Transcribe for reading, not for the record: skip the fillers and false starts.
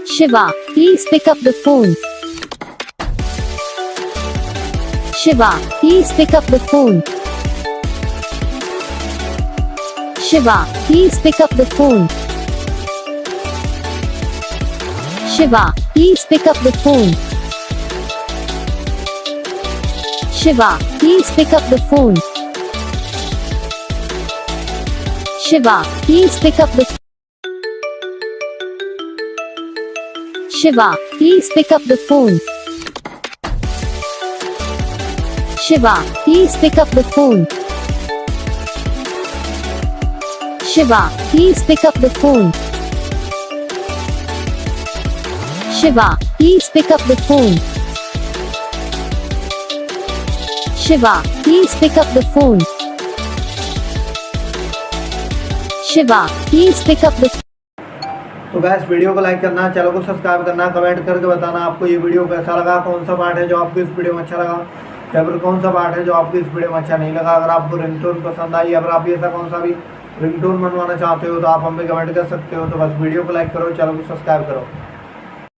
Shiva, please pick up the phone. Shiva, please pick up the phone. Shiva, please pick up the phone. Shiva, please pick up the phone. Shiva, please pick up the phone. Shiva, please pick up the Shiva, please pick up the phone. Shiva, please pick up the phone. Shiva, please pick up the phone. Shiva, please pick up the phone. Shiva, please pick up the phone. Shiva, please pick up the तो gas video को like करना, channel को subscribe करना, comment करके बताना आपको ये video कैसा लगा, कौन सा पार्ट है जो आपको इस वीडियो में अच्छा लगा या फिर कौन सा पार्ट है जो आपको इस वीडियो में अच्छा नहीं लगा। अगर आपको रिंगटोन पसंद आई या फिर आप ऐसा कौन सा भी रिंगटोन बनवाना चाहते हो तो आप हमें कमेंट कर सकते हो। तो बस वीडियो को लाइक करो, चैनल को सब्सक्राइब करो।